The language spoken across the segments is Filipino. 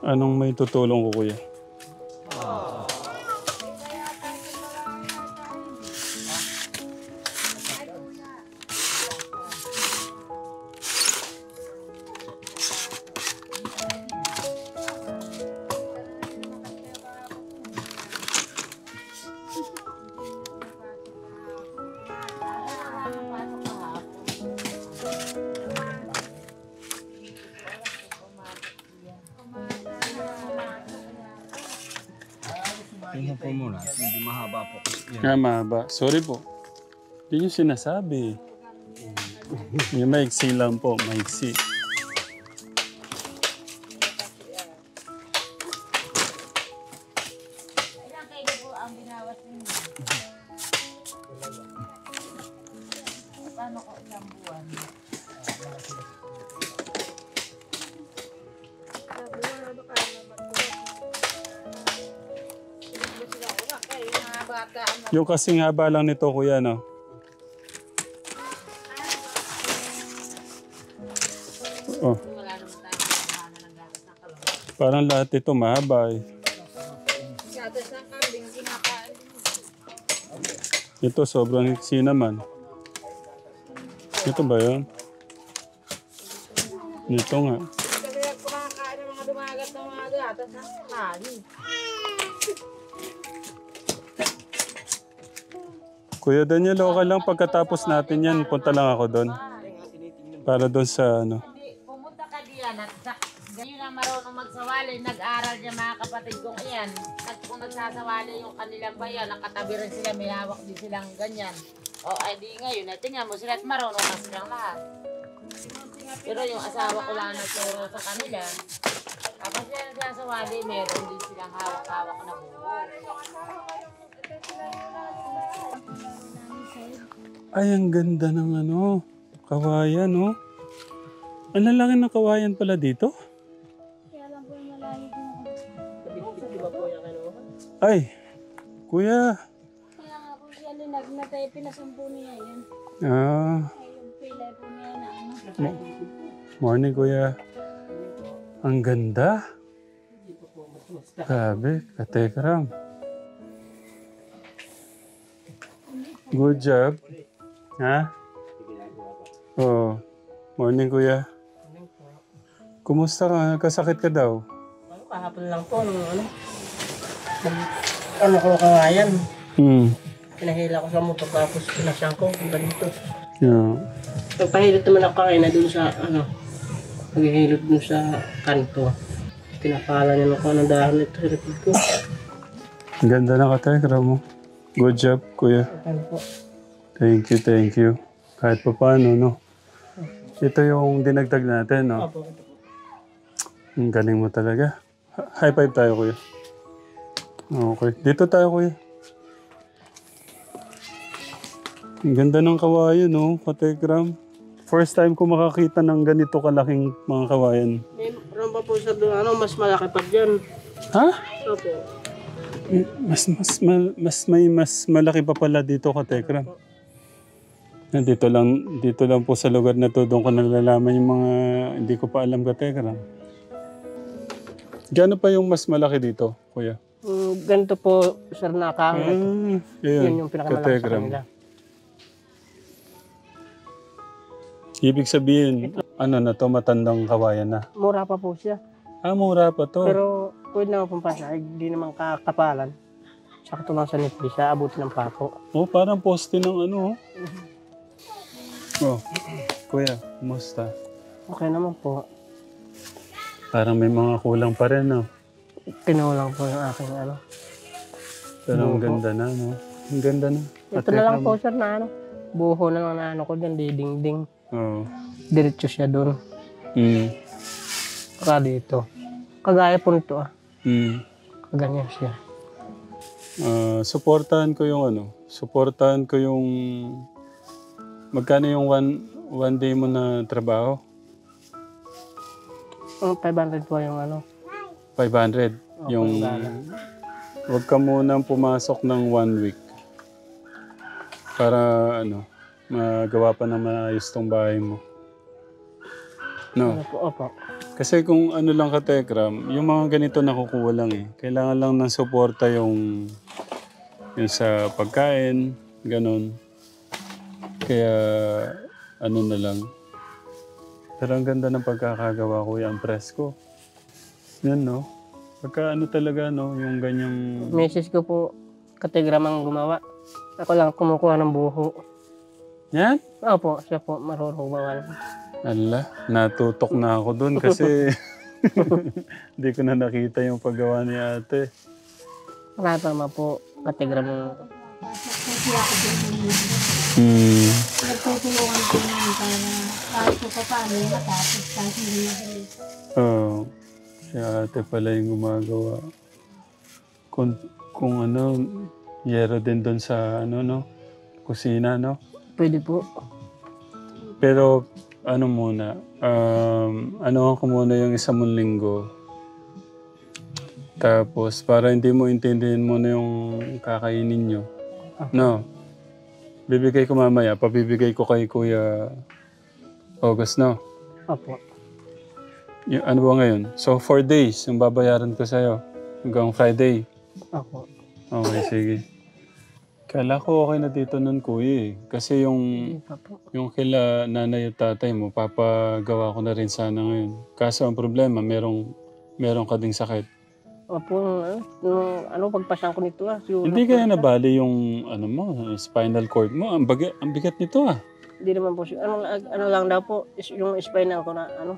Anong may tutulong ko, kuya? Tingnan po muna, hindi mahaba po. Ah, mahaba. Sorry po. Hindi nyo sinasabi. Yung maiksi lang po, maiksi. Ilang kayo po ang binawas ninyo? Paano ko ilang buwan? Yung kasing haba lang nito, kuya, no? Oh. Wala naman tayo kumakain ng gatas ng kalong. Parang lahat ito mahaba eh. Gatas ng kambing kinakain. Ito sobrang iksi naman. Ito ba yun? Ito nga. Kasi kumakain ng mga dumagat ng mga gatas ng kanin. Kuya Daniel, okay lang pagkatapos natin yan, punta lang ako doon. Para doon sa ano. Hindi, pumunta ka diyan at ganyan na marunong magsawali. Nag-aral niya mga kapatid kong iyan. Kung nagsasawali yung kanilang bayan, nakatabi rin sila, may hawak din silang ganyan. O ay di ngayon, ay tingnan mo sila at marunong na silang lahat. Pero yung asawa ko lang nagturo sa kanila. Tapos sila nagsasawali, meron din silang hawak-hawak na buo. Ay, ang ganda ng ano, kawayan, no? Ang lalaki ng kawayan pala dito? Kaya lang po yung malayo po. Ay, kuya. Kaya nga po siya linagnatay, pinasampo niya yan. Ah, Ay, yung pilay po niya na ano. morning, kuya. Ang ganda. Grabe, katekram. Good job. Ha? Oh, morning, kuya. Kumusta ka? Kasakit ka daw? Kahapon lang po, ano ko kawayan. Pinahila ko sa motor tapos pinasyang ko hanggang dito. Yeah. Nagpahilot naman ako kanina dun sa, naghihilot dun sa kanto. Pinapala niya ako ng dahon ito sa likod ko. Ang ganda ng katekra mo. Good job, kuya. Ano po? Thank you, thank you. Kahit pa paano, no? Ito yung dinagdag natin, no? Opo. Ang galing mo talaga. High five tayo, kuya. Okay. Dito tayo, kuya. Ang ganda ng kawayan, no? Katekram. First time ko makakita ng ganito kalaking mga kawayan. Meron pa po sa doon, mas malaki pa dyan. Ha? Opo. Mas malaki pa pala dito, Katekram. Dito lang po sa lugar na to, doon ko nalalaman yung mga hindi ko pa alam, Katekram. Gano'n pa yung mas malaki dito, kuya? Ganito po, sir, nakaangat. Yun yung pinakamalaki sa kanila. Ibig sabihin, ano na to, matandang kawayan na. Mura pa po siya. Ah, mura pa to. Pero pwede naman pong pasahig, di naman kakapalan. Sakto lang sa nitli siya, abutin ng pako. Oh, parang poste ng ano. Oh, kuya, kumusta? Okay naman po. Parang may mga kulang pa rin, no? Pinulang po yung aking Pero ang ganda na, no? Ang ganda na. Ito na lang po, sir, na buho na lang na ko dyan, diding-ding. Oo. Diretso siya doon. Saka dito. Kagaya po nito, Kaganyan siya. Suportahan ko yung magkano yung one day mo na trabaho? 500 po yung 500. Yung wag ka munang pumasok ng 1 week. Para magawa pa ng maayos tong bahay mo. No? Opo. Kasi kung ano lang katekram, yung mga ganito nakukuha lang eh. Kailangan lang ng suporta yung sa pagkain, ganun. Kaya ano na lang. Pero ang ganda ng pagkakagawa, Kuya, ang presko. Yan, no? Pagka ano talaga, no? Yung ganyang... Misis ko po, kategram ang gumawa. Ako lang kumukuha ng buho. Yan? Opo, siya po marunong gumawa. Ala, natutok na ako dun kasi hindi ko na nakita yung paggawa ni ate. Wala pa naman po, kategram ng... Nagtutulungan ko naman para kahit pa paano matapos kahit hindi mabilis. Oh, si ate pala yung gumagawa. Kung ano, yero din doon sa ano, no? Kusina, no? Pwede po. Pero ano muna, ano ko muna yung 1 linggo. Tapos para hindi mo intindihin muna yung kakainin nyo. No? Bibigay ko mamaya, pabibigay ko kay Kuya August, no? Opo. Yung, ano ba ngayon? So 4 days yung babayaran ko sa'yo. Hanggang Friday. Opo. Okay, sige. Kala ko okay na dito nun, Kuya eh. Kasi Hindi pa po. yung kila nanay at tatay mo, papagawa ko na rin sana ngayon. Kaso ang problema, merong ka ding sakit. Opo, ano pagpasang ko nito siguro. Hindi kaya nabali yung ano mo, spinal cord mo. Ang bigat nito ah. Hindi naman po siya. Ano lang daw po, yung spinal ko na ano,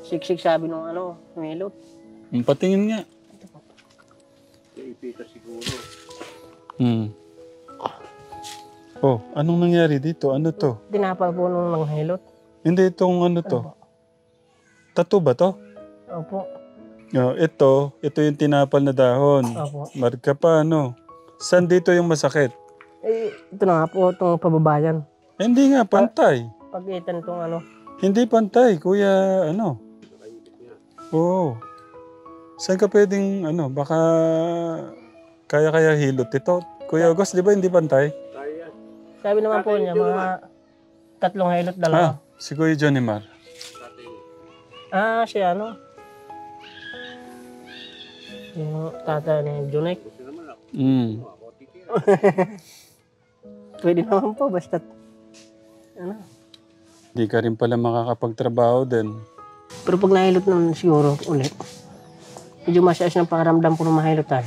siksik sabi nung ano, humilot. Patingin nga. Oh, anong nangyari dito? Ano to? Tinapal po nung nanghilot. Hindi itong ano to. Tattoo ba to? Opo. Oh, ito yung tinapal na dahon. Opo. Marka pa, ano? Saan dito yung masakit? Ito na nga po, itong pababayan. Hindi nga, pantay. Pagitan itong ano. Hindi pantay, Kuya, ano? Oo. Saan ka pwedeng, ano, baka kaya hilot ito? Kuya August, di ba hindi pantay? Sabi naman po niya, mga 3 hilot dalawa. Si Kuya Johnny Mar. Siya ano? Yung tata ni Junek. Pwede naman po, basta ano. Hindi ka rin pala makakapagtrabaho din. Pero pag nahilot naman siguro ulit, medyo masyas ng pakiramdam po ng mahilotan.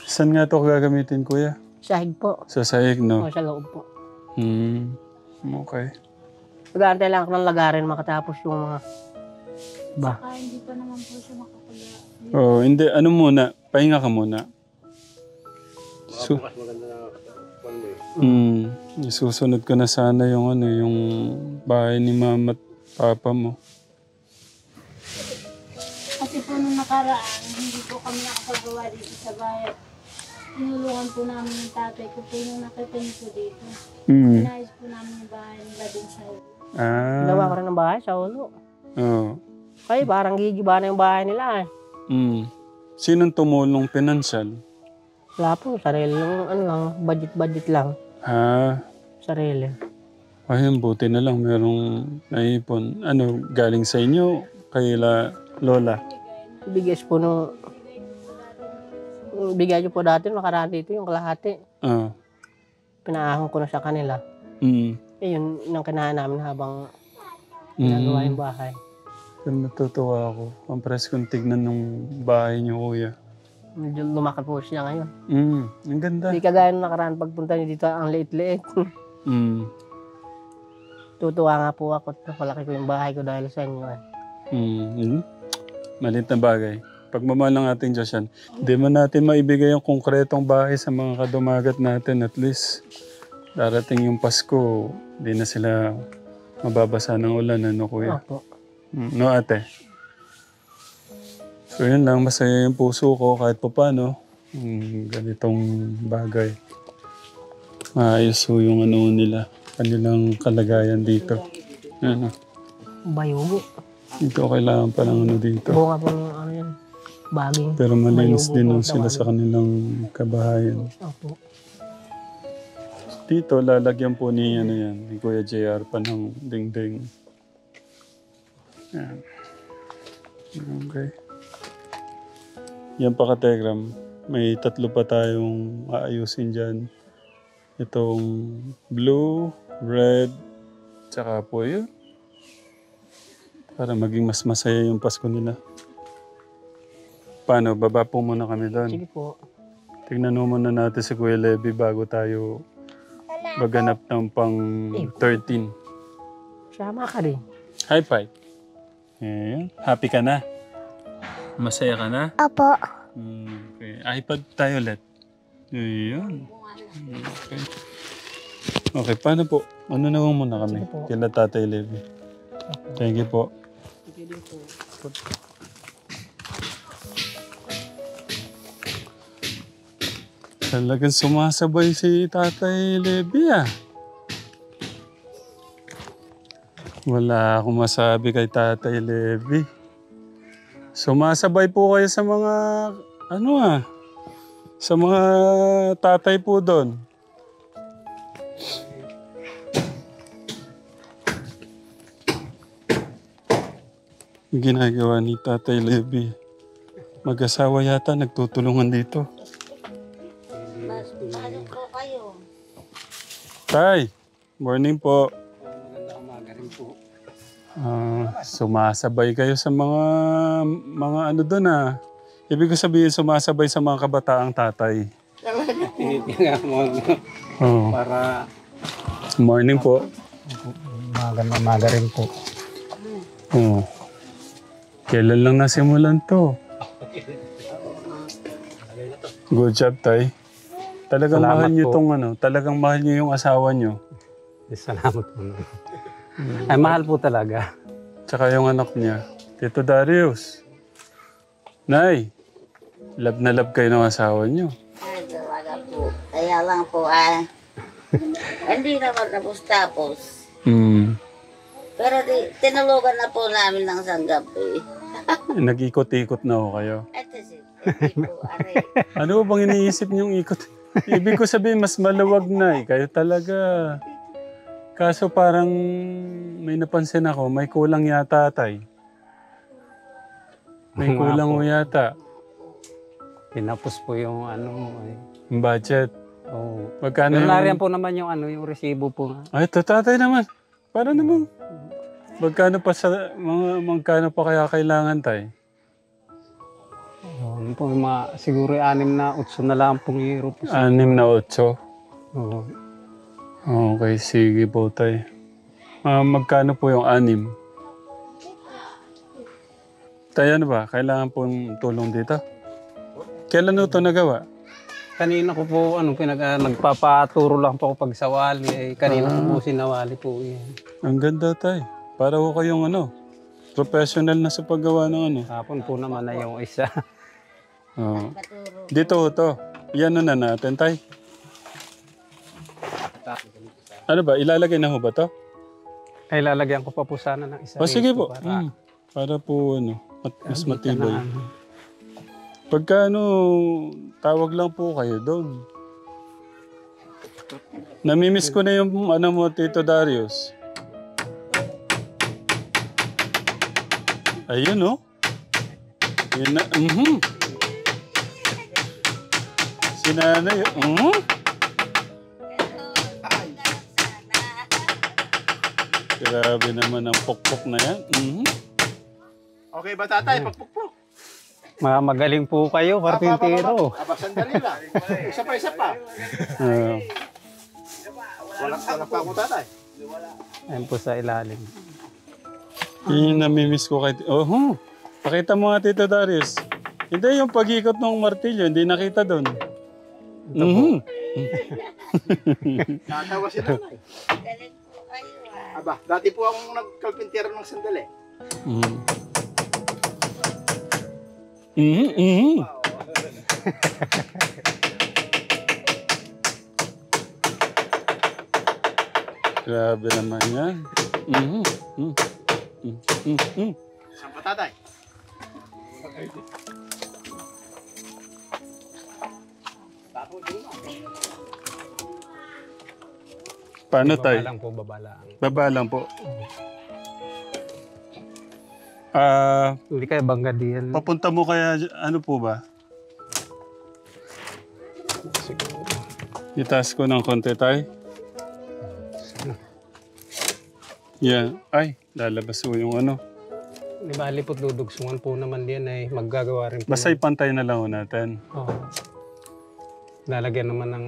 Saan nga ito gagamitin, Kuya? Sahig po. Sa sahig, no? O sa loob po. Okay. Mag-aantay lang ako ng lagarin makatapos yung mga Hindi pa naman po siya makapag... Oh, hindi. Ano muna? Pahinga ka muna. Susunod ko na sana yung ano, yung bahay ni mama at papa mo. Kasi po nung nakaraan, hindi po kami nakapagawa dito sa bayan. Tinulungan po namin yung tatay ko po yung nakita niyo po dito. Inayos po namin yung bahay nila din sa ulo. ginawa ko rin ng bahay sa ulo. Oh. Kaya parang gigiba na yung bahay nila eh. Sinong tumulong pinansyal? Wala po, sarili lang, ano lang, budget lang. Sarili. Ayun, buti na lang merong naipon. Ano, galing sa inyo? Kayla Lola? Bigas po nung, bigay ko po dati, nakaraan dito yung kalahati. Pinaahon ko na sa kanila. Yun, yung kinahan namin habang ginagawa yung bahay. Pero natutuwa ako. Ang preskong tignan ng bahay niyo, Kuya. Medyo lumakad po siya ngayon. Ang ganda. Hindi kagaya nung nakaraan pagpunta niyo dito, ang liit-liit. Tutuwa nga po ako at napalaki ko yung bahay ko dahil sa inyo. Maliit na bagay. Pagmamahal ng ating Diyos yan. Hindi man natin maibigay yung konkretong bahay sa mga kadumagat natin. At least, darating yung Pasko, di na sila mababasa ng ulan. Ano, Kuya? Opo. No, ate? So, yun lang. Masaya yung puso ko kahit pa paano. Ganitong bagay. Maayos po yung ano nila. Kanilang kalagayan dito. Ano? Bayugo. Dito kailangan pa ng ano dito. Bunga po ng ano yan. Baging. Pero malinis Bayugo din po nun sa sila ano. sa kanilang kabahayan. Opo. Dito, lalagyan po ni, ano yan, ni Kuya JR pa ng dingding. Yan. Okay. Yan pa ka-Telegram. May 3 pa tayong aayusin dyan. Itong blue, red, tsaka po yun. Para maging mas masaya yung Pasko nila. Paano? Baba po muna kami doon. Sige po. Tignan mo muna natin si Kuya Levy bago tayo maganap ng pang 13. Sama ka rin. High five. Ayan. Happy ka na? Masaya ka na? Opo. Okay. iPad tayo ulit. Ayan. Okay. Okay, paano po? Ano na muna kami? Sige po. Kila Tatay Levy. Thank you po. Sige din po. Talagang sumasabay si Tatay Levy ah. Wala akong masabi kay Tatay Levy. Sumasabay po kayo sa mga, sa mga tatay po doon. Ginagawa ni Tatay Levy. Mag-asawa yata nagtutulungan dito. Pasok po kayo. Tay, morning po. Magandang umaga rin po. Sumasabay kayo sa mga ano doon ah. Ibig ko sabihin sumasabay sa mga kabataang tatay. Tinitingnan mo para Morning po. magandang umaga rin po. Oh. Kailan lang nasimulan to? Good job, Tay. Talagang Salamat mahal niyo po. tong talagang mahal niyo yung asawa niyo. Salamat po. Ay, mahal po talaga. Tsaka yung anak niya. Tito Darius. Nay, love na love kayo ng asawa niyo. Ay, talaga po. Kaya lang po, hindi naman tapos-tapos. Pero tinulugan na po namin ng sanggap eh. Nag-ikot-ikot na ho kayo. Ito hindi po, aray. Ano bang iniisip niyong ikot? Ibig ko sabihin, mas maluwag na eh. Kayo talaga. Kaso parang may napansin ako, may kulang yata, Tay. May kulang mo yata. Tinapos po yung Yung budget. oh. Magkano Pero yung... nariyan po naman yung yung resibo po. Ay, ito, Tatay naman. Para naman. Magkano pa kaya kailangan, Tay? Yun po, siguro 6 na 8 na lang pong euro po. 6 na 8. Oo. Okay, sige po, Tay. Magkano po yung 6? Tay, ano ba? Kailangan pong tulong dito? Kailan ito nagawa? Kanina ko po, nagpapaturo lang po ako pag sawali. Eh, kanina ko po sinawali po yan. Ang ganda, Tay. Para ko kayong professional na sa paggawa ng Hapon po naman na yung isa. Oh. Dito to. Yan na natin, Tay. Ano ba? Ilalagay na ho ba to? Ay, lalagyan ko pa po sana ng isa. O sige rito po. Para, Para po mas matibay. na, Pagka tawag lang po kayo doon. Namimiss ko na yung mo, Tito Darius. Ayun, oh. Yun na, Si nanay, Grabe naman ang pokpok na yan. Okay ba tatay? Pagpukpok. magaling po kayo, karpintero. Aba, sandali lang. Isa pa. Walang pa ako tatay. Ayun po sa ilalim. Yun yung namimiss ko kay... Pakita mo nga, Tito Darius. Hindi, yung pag-ikot ng martilyo, hindi nakita doon. Natawa si nanay. Galing po kayo Aba, dati po akong nagkalpintero ng sandali. Grabe naman yan. Saan pa tatay? Paano, Baba Tay? lang po, baba lang. Baba lang po. Hindi kaya bangga diyan. Papunta mo kaya, ano po ba? Siguro. Itaas ko ng konti tayo. Yeah. Ay, lalabas po yung ano. Di bali po dudugsungan po naman diyan ay maggagawa rin po. Basta ipantay na lang ho natin. Oo. Lalagyan naman ng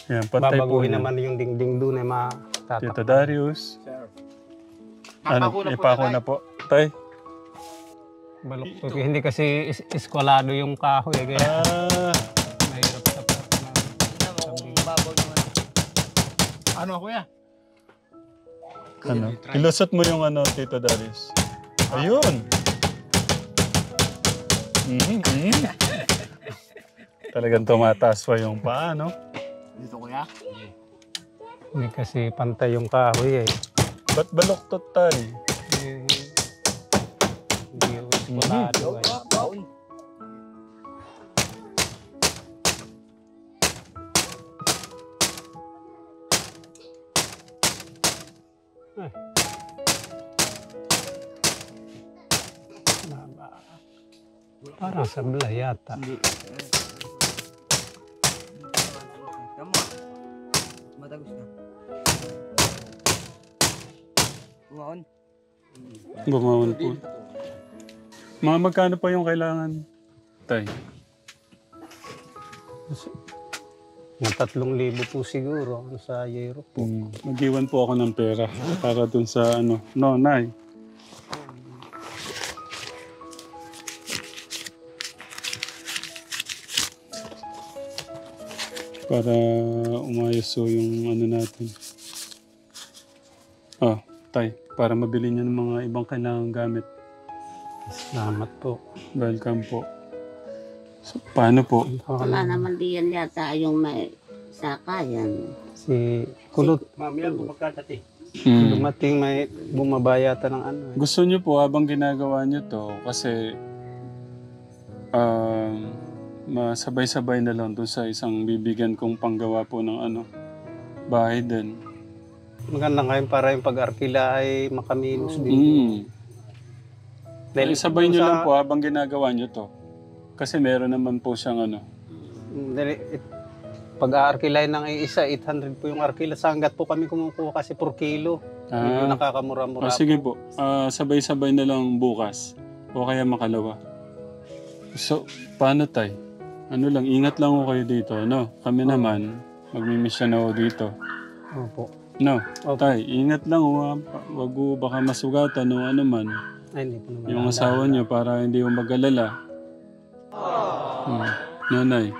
Yan, pantay po babaguhin yan. naman yung dingding doon ay matatak. Tito Darius. Papako na po, ipako tatay. na po. Tay. Balok po. Hindi kasi eskwalado yung kahoy. Kaya mahirap sa part na. Ano kuya? Ano? Ilusot mo yung ano, Tito Darius. Ayun! Talagang tumataas pa yung paa, no? Dito kuya? Hindi kasi pantay yung kahoy eh. Ba't baloktot tayo? Hindi yung eskwalado. Parang sablay yata. Gumawon po. Mga magkano pa yung kailangan? Tay. Ng 3,000 po siguro ano sa Europe po. Mag-iwan po ako ng pera para dun sa ano. No, Nay. Para umayos so yung ano natin. Tay, para mabili niyo ng mga ibang kailangang gamit. Salamat po. Welcome po. So, paano po? Wala naman diyan yata yung may sakayan. Si Kulot. Mamaya po magkatati. Dumating may bumaba yata ng ano. Gusto niyo po habang ginagawa niyo to kasi masabay-sabay na lang doon sa isang bibigyan kong panggawa po ng ano, bahay din. Maganda ngayon para yung pag-arkila ay makaminos din. Dahil sabay niyo lang po habang ginagawa niyo to. Kasi meron naman po siyang ano. Pag-aarkilay ng isa, 800 po yung arkila. Sanggat po kami kumukuha kasi per kilo. Medyo nakakamura-mura. Sige po. Sabay-sabay na lang bukas. O kaya makalawa. So, paano tay? Ano lang, ingat lang ko kayo dito. No? Kami naman, magmimisyon ako dito. Opo. No? Opo. Tay, ingat lang. Wag ko baka masugatan o ano man. Ay, hindi po naman. Yung asawa niyo para hindi mo mag-alala. Nanay.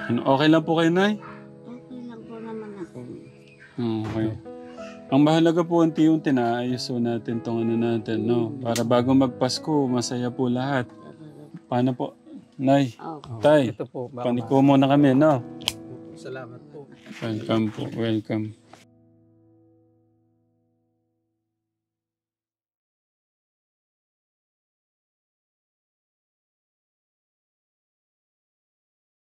Okay lang po kayo, Nay? Okay lang po naman ako. Okay. Ang mahalaga po, unti-unti naayos po natin itong ano natin, no? Para bago magpasko, masaya po lahat. Paano po? Nay, Tay, Ito po. paniko muna kami, no? Salamat po. Welcome po, welcome.